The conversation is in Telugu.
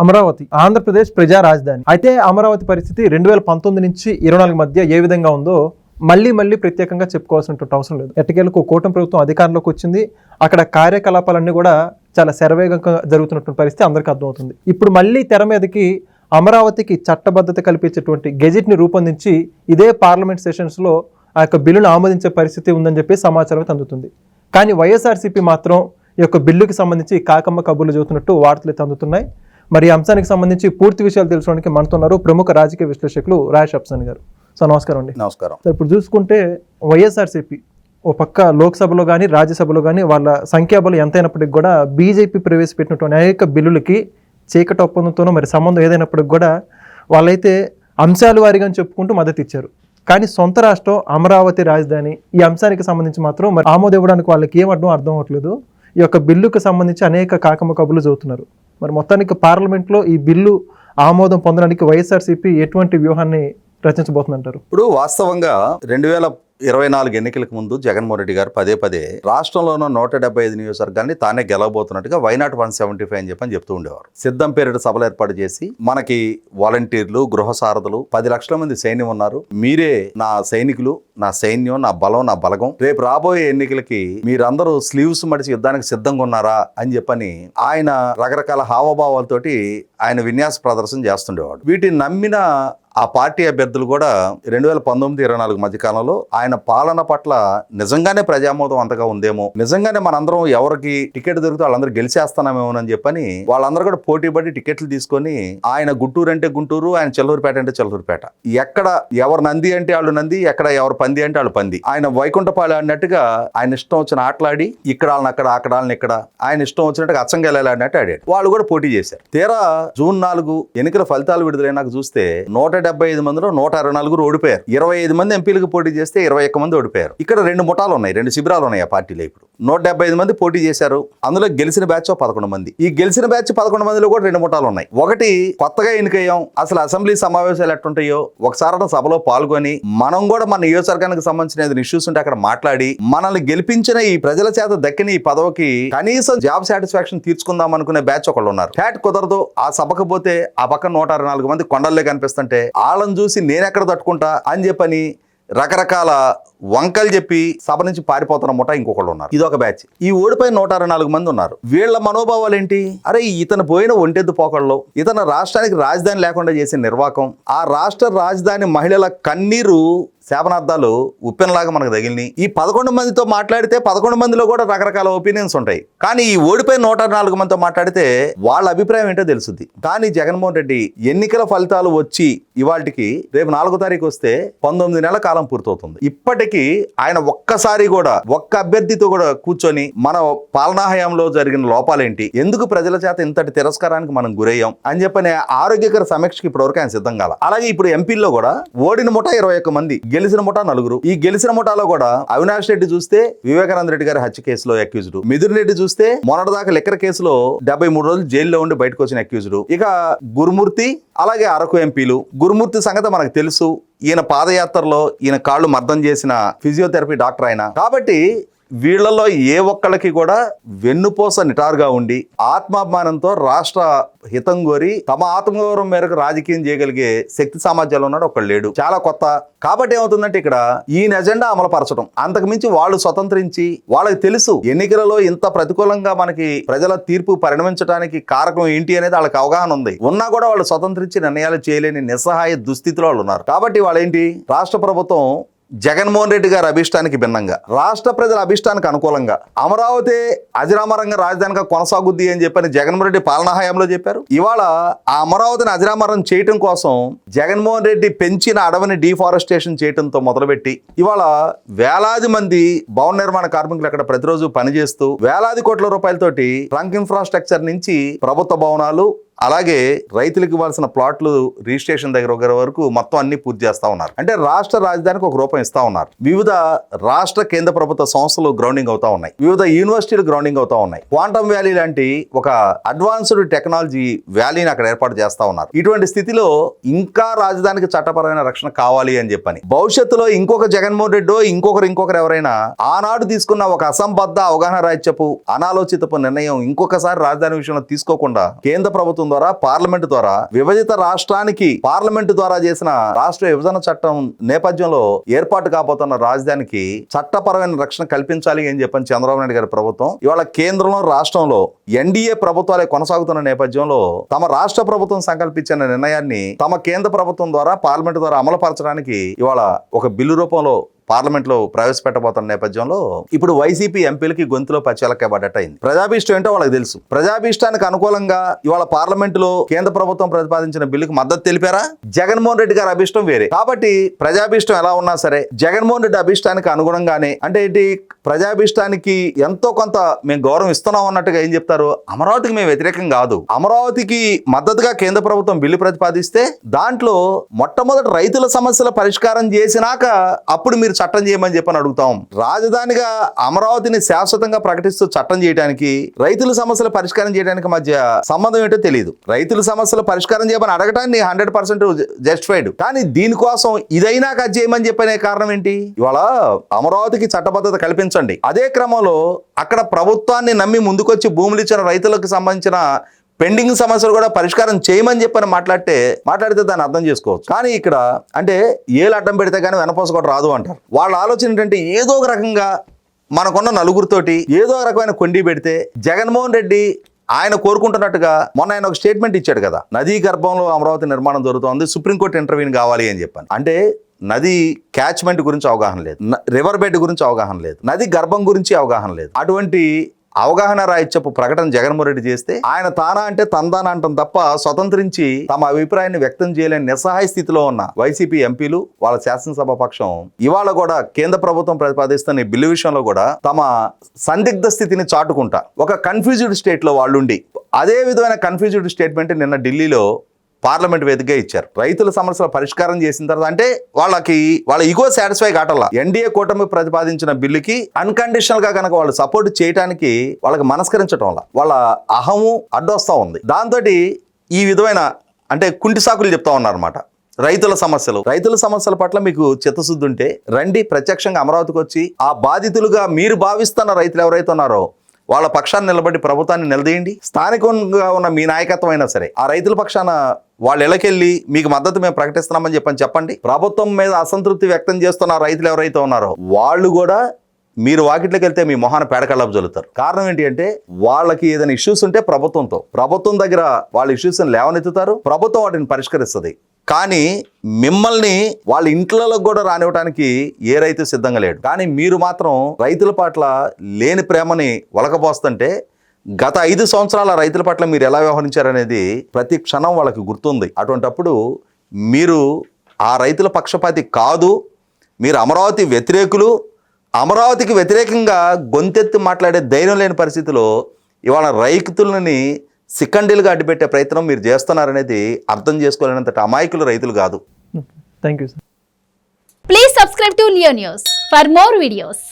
అమరావతి ఆంధ్రప్రదేశ్ ప్రజా రాజధాని. అయితే అమరావతి పరిస్థితి 2019 నుంచి 24 మధ్య ఏ విధంగా ఉందో మళ్ళీ ప్రత్యేకంగా చెప్పుకోవాల్సినటువంటి అవసరం లేదు. ఎట్టకేలకు కూటమి ప్రభుత్వం అధికారంలోకి వచ్చింది. అక్కడ కార్యకలాపాలన్నీ కూడా చాలా శరవేగంగా జరుగుతున్నటువంటి పరిస్థితి అందరికీ అర్థమవుతుంది. ఇప్పుడు మళ్ళీ తెర మీదకి అమరావతికి చట్టబద్ధత కల్పించేటువంటి గెజెట్ని రూపొందించి ఇదే పార్లమెంట్ సెషన్స్లో ఆ యొక్క బిల్లును ఆమోదించే పరిస్థితి ఉందని చెప్పి సమాచారం అయితే అందుతుంది. కానీ వైఎస్ఆర్సీపీ మాత్రం ఈ యొక్క బిల్లుకి సంబంధించి కాకమ్మ కబుర్లు చెబుతున్నట్టు వార్తలు అయితే అందుతున్నాయి. మరి ఈ అంశానికి సంబంధించి పూర్తి విషయాలు తెలుసుకోవడానికి మనతో ఉన్నారు ప్రముఖ రాజకీయ విశ్లేషకులు రాజేష్ అప్సన్ గారు. సో నమస్కారం అండి. నమస్కారం. ఇప్పుడు చూసుకుంటే వైఎస్ఆర్సీపీ ఓ పక్క లోక్సభలో కానీ రాజ్యసభలో కానీ వాళ్ళ సంఖ్యాబలం ఎంతైనప్పటికి కూడా బీజేపీ ప్రవేశపెట్టినటువంటి అనేక బిల్లులకి చీకటి ఒప్పందంతోనో మరి సంబంధం ఏదైనప్పటికి కూడా వాళ్ళైతే అంశాల వారీగా చెప్పుకుంటూ మద్దతు ఇచ్చారు. కానీ సొంత రాష్ట్రం అమరావతి రాజధాని ఈ అంశానికి సంబంధించి మాత్రం మరి ఆమోదం ఇవ్వడానికి వాళ్ళకి ఏం అర్థం అవ్వట్లేదు. ఈ యొక్క బిల్లుకు సంబంధించి అనేక కాకమ్మ కబుర్లు చదువుతున్నారు. మరి మొత్తానికి పార్లమెంట్లో ఈ బిల్లు ఆమోదం పొందడానికి వైఎస్ఆర్సీపీ ఎటువంటి వ్యూహాన్ని రచించబోతుందంటారు? ఇప్పుడు వాస్తవంగా 2024 ఎన్నికలకు ముందు జగన్మోహన్ రెడ్డి గారు పదే రాష్ట్రంలోనూ 175 నియోజకవర్గాన్ని తానే గెలవబోతున్నట్టుగా వైనాట్ 175 అని చెప్తూ ఉండేవారు. సిద్ధం పేరిట సభలు ఏర్పాటు చేసి మనకి వాలంటీర్లు, గృహ సారథులు 10 లక్షల మంది సైన్యం ఉన్నారు, మీరే నా సైనికులు, నా సైన్యం, నా బలం, నా బలగం, రేపు రాబోయే ఎన్నికలకి మీరందరూ స్లీవ్స్ మడిచి యుద్ధానికి సిద్ధంగా ఉన్నారా అని చెప్పని ఆయన రకరకాల హావభావాలతోటి ఆయన విన్యాస ప్రదర్శన చేస్తుండేవాడు. వీటిని నమ్మిన ఆ పార్టీ అభ్యర్థులు కూడా 2019-24 మధ్య కాలంలో ఆయన పాలన పట్ల నిజంగానే ప్రజామోదం అంతగా ఉందేమో, నిజంగానే మనందరం ఎవరికి టికెట్ దొరికితే వాళ్ళందరూ గెలిచేస్తున్నామేమోనని చెప్పని వాళ్ళందరూ కూడా పోటీ పడి టికెట్లు తీసుకొని ఆయన గుంటూరు అంటే గుంటూరు, ఆయన చెల్లూరుపేట అంటే చెల్లూరుపేట, ఎక్కడ ఎవరు నంది అంటే వాళ్ళు నంది, ఎక్కడ ఎవరు పంది అంటే వాళ్ళు పంది, ఆయన వైకుంఠపాలి ఆడినట్టుగా ఆయన ఇష్టం వచ్చిన ఆటలాడి ఇక్కడ వాళ్ళని అక్కడ, అక్కడ వాళ్ళని ఇక్కడ, ఆయన ఇష్టం వచ్చినట్టుగా అచ్చంగా ఆడినట్టు ఆడాడు. వాళ్ళు కూడా పోటీ చేశారు. తీరా జూన్ 4 ఎన్నికల ఫలితాలు విడుదలైనాక చూస్తే 175 మందిలో 124 ఓడిపోయారు. 25 మంది ఎంపీలకు పోటీ చేస్తే 21 మంది ఓడిపోయారు. ఇక్కడ 2 ముఠాలు ఉన్నాయి, 2 శిబిరాలు ఉన్నాయి ఆ పార్టీలో. ఇప్పుడు 175 మంది పోటీ చేశారు. అందులో గెలిచిన బ్యాచ్ 11 మంది. ఈ గెలిచిన బ్యాచ్ 11 మందిలో కూడా 2 ముఠాలు ఉన్నాయి. ఒకటి కొత్తగా ఎన్నికయ్యాం, అసలు అసెంబ్లీ సమావేశాలు ఎట్టుంటాయో ఒకసారి సభలో పాల్గొని మనం కూడా మన నియోజకవర్గానికి సంబంధించిన ఏదైనా ఇష్యూస్ ఉంటే అక్కడ మాట్లాడి మనల్ని గెలిపించిన ఈ ప్రజల చేత దక్కిన ఈ పదవికి కనీసం జాబ్ సాటిస్ఫాక్షన్ తీర్చుకుందాం అనుకునే బ్యాచ్ ఒకళ్ళు ఉన్నారు. ఫ్యాట్ కుదరదు, ఆ సభకు పోతే ఆ పక్కన 164 మంది కొండల్లే కనిపిస్తుంటే వాళ్ళని చూసి నేనెక్కడ తట్టుకుంటా అని చెప్పని రకరకాల వంకలు చెప్పి సభ నుంచి పారిపోతున్న ముఠ ఇంకొకళ్ళు ఉన్నారు. ఇదొక బ్యాచ్. ఈ ఓడిపోయిన 164 మంది ఉన్నారు. వీళ్ళ మనోభావాలు ఏంటి? అరే ఇతను పోయిన ఒంటెద్దు పోకళ్ళు, ఇతను రాష్ట్రానికి రాజధాని లేకుండా చేసిన నిర్వాకం, ఆ రాష్ట్ర రాజధాని మహిళల కన్నీరు శాపనార్థాలు ఉప్పెనలాగా మనకు తగిలినాయి. ఈ 11 మందితో మాట్లాడితే 11 మందిలో కూడా రకరకాల ఒపీనియన్స్ ఉంటాయి. కానీ ఈ ఓడిపోయిన 104 మందితో మాట్లాడితే వాళ్ళ అభిప్రాయం ఏంటో తెలుస్తుంది. కానీ జగన్మోహన్ రెడ్డి ఎన్నికల ఫలితాలు వచ్చి ఇవాళకి రేపు 4వ తారీఖు వస్తే 19 నెలల కాలం పూర్తవుతుంది. ఇప్పటికీ ఆయన ఒక్కసారి కూడా ఒక్క అభ్యర్థితో కూడా కూర్చొని మన పాలనా హయాంలో జరిగిన లోపాలేంటి, ఎందుకు ప్రజల చేత ఇంతటి తిరస్కారానికి మనం గురయ్యాం అని చెప్పని ఆరోగ్యకర సమీక్షకి ఇప్పటివరకు ఆయన సిద్ధం కాల. అలాగే ఇప్పుడు ఎంపీల్లో కూడా ఓడిన ముఠ 21 మంది, గెలిచిన ముఠా 4. ఈ గెలిచిన ముఠాలో కూడా అవినాష్ రెడ్డి చూస్తే వివేకానంద రెడ్డి గారి హత్య కేసులో అక్యూజ్డ్, మిథున్ రెడ్డి చూస్తే మొన్నటిదాకా లిక్కర్ కేసులో 73 రోజులు జైల్లో ఉండి బయటకు వచ్చిన అక్యూజ్డ్, ఇక గురుమూర్తి, అలాగే అరకు ఎంపీలు. గురుమూర్తి సంగతి మనకు తెలుసు, ఈయన పాదయాత్రలో ఈయన కాళ్ళు మర్దం చేసిన ఫిజియోథెరపీ డాక్టర్ ఆయన. కాబట్టి వీళ్లలో ఏ ఒక్కళ్ళకి కూడా వెన్నుపోస నిటారుగా ఉండి ఆత్మాభిమానంతో రాష్ట్ర హితం కోరి తమ ఆత్మగౌరవం మేరకు రాజకీయం చేయగలిగే శక్తి సామర్థ్యాలు ఉన్నాడు ఒకళ్ళు లేడు. చాలా కొత్త. కాబట్టి ఏమవుతుందంటే ఇక్కడ ఈయన ఎజెండా అమలుపరచడం, అంతకుమించి వాళ్ళు స్వతంత్రించి వాళ్ళకి తెలుసు ఎన్నికలలో ఇంత ప్రతికూలంగా మనకి ప్రజల తీర్పు పరిణమించడానికి కారకం ఏంటి అనేది వాళ్ళకి అవగాహన ఉంది. ఉన్నా కూడా వాళ్ళు స్వతంత్రించి నిర్ణయాలు చేయలేని నిస్సహాయ దుస్థితిలో వాళ్ళు ఉన్నారు. కాబట్టి వాళ్ళేంటి, రాష్ట్ర ప్రభుత్వం జగన్మోహన్ రెడ్డి గారి అభిష్టానికి భిన్నంగా, రాష్ట్ర ప్రజల అభిష్టానికి అనుకూలంగా అమరావతి అజరామరంగా రాజధానిగా కొనసాగుద్ది అని చెప్పని జగన్మోహన్ రెడ్డి పాలనా హయాంలో చెప్పారు. ఇవాళ ఆ అమరావతిని అజరామరం చేయటం కోసం జగన్మోహన్ రెడ్డి పెంచిన అడవిని డీఫారెస్టేషన్ చేయడంతో మొదలుపెట్టి ఇవాళ వేలాది మంది భవన నిర్మాణ కార్మికులు అక్కడ ప్రతిరోజు పనిచేస్తూ వేలాది కోట్ల రూపాయలతోటి ట్రంక్ ఇన్ఫ్రాస్ట్రక్చర్ నుంచి ప్రభుత్వ భవనాలు, అలాగే రైతులకు ఇవ్వాల్సిన ప్లాట్లు రిజిస్ట్రేషన్ దగ్గర వరకు మొత్తం అన్ని పూర్తి చేస్తా ఉన్నారు. అంటే రాష్ట్ర రాజధానికి ఒక రూపం ఇస్తా ఉన్నారు. వివిధ రాష్ట్ర కేంద్ర ప్రభుత్వ సంస్థలు గ్రౌండింగ్ అవుతా ఉన్నాయి, వివిధ యూనివర్సిటీలు గ్రౌండింగ్ అవుతా ఉన్నాయి. క్వాంటమ్ వ్యాలీ లాంటి ఒక అడ్వాన్స్డ్ టెక్నాలజీ వ్యాలీని అక్కడ ఏర్పాటు చేస్తా ఉన్నారు. ఇటువంటి స్థితిలో ఇంకా రాజధానికి చట్టపరమైన రక్షణ కావాలి అని చెప్పని భవిష్యత్తులో ఇంకొక జగన్మోహన్ రెడ్డి ఇంకొకరు ఎవరైనా ఆనాడు తీసుకున్న ఒక అసంబద్ధ అవగాహన రాహిత్యపు అనాలోచితపు నిర్ణయం ఇంకొకసారి రాజధాని విషయంలో తీసుకోకుండా కేంద్ర ప్రభుత్వం ప్రభుత్వం ద్వారా పార్లమెంటు ద్వారా విభజిత రాష్ట్రానికి పార్లమెంటు ద్వారా చేసిన రాష్ట్ర విభజన చట్టం నేపథ్యంలో ఏర్పాటు కాబోతున్న రాజధానికి చట్టపరమైన రక్షణ కల్పించాలి అని చెప్పని చంద్రబాబు నాయుడు గారి ప్రభుత్వం ఇవాళ కేంద్రంలో రాష్ట్రంలో ఎన్డీఏ ప్రభుత్వాలే కొనసాగుతున్న నేపథ్యంలో తమ రాష్ట్ర ప్రభుత్వం సంకల్పించిన నిర్ణయాన్ని తమ కేంద్ర ప్రభుత్వం ద్వారా పార్లమెంటు ద్వారా అమలుపరచడానికి ఇవాళ ఒక బిల్లు రూపంలో పార్లమెంట్ లో ప్రవేశపెట్టబోతున్న నేపథ్యంలో ఇప్పుడు వైసీపీ ఎంపీలకి గొంతులో పచ్చెలక్కబడ్డట్టు అయింది. ప్రజాభీష్టం ఏంటో వాళ్ళకి తెలుసు. ప్రజాభీష్టానికి అనుకూలంగా ఇవాళ పార్లమెంట్ లో కేంద్ర ప్రభుత్వం ప్రతిపాదించిన బిల్లుకు మద్దతు తెలిపారా? జగన్మోహన్ రెడ్డి గారి అభిష్టం వేరే. కాబట్టి ప్రజాభీష్టం ఎలా ఉన్నా సరే జగన్మోహన్ రెడ్డి అభిష్టానికి అనుగుణంగానే అంటే ఏంటి, ప్రజాభీష్టానికి ఎంతో కొంత మేము గౌరవం ఇస్తున్నాం అన్నట్టుగా ఏం చెప్తారు, అమరావతికి మేము వ్యతిరేకం కాదు, అమరావతికి మద్దతుగా కేంద్ర ప్రభుత్వం బిల్లు ప్రతిపాదిస్తే దాంట్లో మొట్టమొదటి రైతుల సమస్యల పరిష్కారం చేసినాక అప్పుడు మీరు చట్టం చేయమని చెప్పని అడుగుతాం. రాజధానిగా అమరావతిని శాశ్వతంగా ప్రకటిస్తూ చట్టం చేయడానికి రైతుల సమస్యల పరిష్కారం చేయడానికి మధ్య సంబంధం ఏంటో తెలియదు. రైతుల సమస్యల పరిష్కారం చేయమని అడగటాన్ని 100% జస్టిఫైడ్. కానీ దీనికోసం ఇదైనా కట్ చేయమని చెప్పనే కారణం ఏంటి? ఇవాళ అమరావతికి చట్టబద్ధత కల్పించండి, అదే క్రమంలో అక్కడ ప్రభుత్వాన్ని నమ్మి ముందుకొచ్చి భూములు ఇచ్చిన రైతులకు సంబంధించిన పెండింగ్ సమస్యలు కూడా పరిష్కారం చేయమని చెప్పని మాట్లాడితే దాన్ని అర్థం చేసుకోవచ్చు. కానీ ఇక్కడ అంటే ఏళ్ళు అడ్డం పెడితే కానీ వెనపోస కూడా రాదు అంటారు. వాళ్ళ ఆలోచన ఏంటంటే ఏదో ఒక రకంగా మనకున్న నలుగురితోటి ఏదో ఒక రకమైన కొండి పెడితే జగన్మోహన్ రెడ్డి ఆయన కోరుకుంటున్నట్టుగా మొన్న ఆయన ఒక స్టేట్మెంట్ ఇచ్చాడు కదా, నదీ గర్భంలో అమరావతి నిర్మాణం జరుగుతోంది, సుప్రీంకోర్టు ఇంటర్వ్యూని కావాలి అని చెప్పాను. అంటే నది క్యాచ్మెంట్ గురించి అవగాహన లేదు, రివర్ బెడ్ గురించి అవగాహన లేదు, నది గర్భం గురించి అవగాహన లేదు. అటువంటి అవగాహన రాయిచ్చపు ప్రకటన జగన్మోహన్ రెడ్డి చేస్తే ఆయన తానా అంటే తందానా అంటాం తప్ప స్వతంత్రించి తమ అభిప్రాయాన్ని వ్యక్తం చేయలేని నిస్సహాయ స్థితిలో ఉన్న వైసీపీ ఎంపీలు వాళ్ళ శాసనసభ పక్షం ఇవాళ కూడా కేంద్ర ప్రభుత్వం ప్రతిపాదిస్తున్న ఈ బిల్లు విషయంలో కూడా తమ సందిగ్ధ స్థితిని చాటుకుంటా ఒక కన్ఫ్యూజ్డ్ స్టేట్ లో వాళ్ళుండి అదే విధమైన కన్ఫ్యూజ్డ్ స్టేట్మెంట్ నిన్న ఢిల్లీలో పార్లమెంట్ వేదికగా ఇచ్చారు. రైతుల సమస్యల పరిష్కారం చేసిన తర్వాత అంటే వాళ్ళ ఈగో సాటిస్ఫై కావట్లా. ఎన్డీఏ కూటమి ప్రతిపాదించిన బిల్లుకి అన్కండిషనల్ గా కనుక వాళ్ళు సపోర్ట్ చేయడానికి వాళ్ళకి మనస్కరించడం వల్ల వాళ్ళ అహము అడ్డొస్తా ఉంది. దాంతో ఈ విధమైన అంటే కుంటి సాకులు చెప్తా ఉన్నారన్నమాట. రైతుల సమస్యల పట్ల మీకు చిత్తశుద్ధి ఉంటే రండి, ప్రత్యక్షంగా అమరావతికి వచ్చి ఆ బాధితులుగా మీరు భావిస్తున్న రైతులు ఎవరైతే ఉన్నారో వాళ్ళ పక్షాన్ని నిలబడి ప్రభుత్వాన్ని నిలదీయండి. స్థానికంగా ఉన్న మీ నాయకత్వం అయినా సరే ఆ రైతుల పక్షాన వాళ్ళు ఎలాకెళ్ళి మీకు మద్దతు మేము ప్రకటిస్తున్నామని చెప్పండి. ప్రభుత్వం మీద అసంతృప్తి వ్యక్తం చేస్తున్న రైతులు ఎవరైతే ఉన్నారో వాళ్ళు కూడా మీరు వాకిట్లోకి వెళ్తే మీ మొహాన పేడకళ్ళపు జల్లుతారు. కారణం ఏంటి అంటే వాళ్ళకి ఏదైనా ఇష్యూస్ ఉంటే ప్రభుత్వం దగ్గర వాళ్ళ ఇష్యూస్ లేవనెత్తుతారు, ప్రభుత్వం వాటిని పరిష్కరిస్తుంది. కానీ మిమ్మల్ని వాళ్ళ ఇంట్లలో కూడా రానివ్వడానికి ఏ రైతు సిద్ధంగా లేడు. కానీ మీరు మాత్రం రైతుల పట్ల లేని ప్రేమని ఒలకపోస్తుంటే గత 5 సంవత్సరాల రైతుల పట్ల మీరు ఎలా వ్యవహరించారనేది ప్రతి క్షణం వాళ్ళకి గుర్తుంది. అటువంటప్పుడు మీరు ఆ రైతుల పక్షపాతి కాదు, మీరు అమరావతి వ్యతిరేకులు. అమరావతికి వ్యతిరేకంగా గొంతెత్తి మాట్లాడే ధైర్యం లేని పరిస్థితిలో ఇవాళ రైతులని సికండీలుగా అడ్డుపెట్టే ప్రయత్నం మీరు చేస్తున్నారనేది అర్థం చేసుకోలేనంత అమాయకులు రైతులు కాదు. Thank you sir. Please subscribe to Leo news for more videos.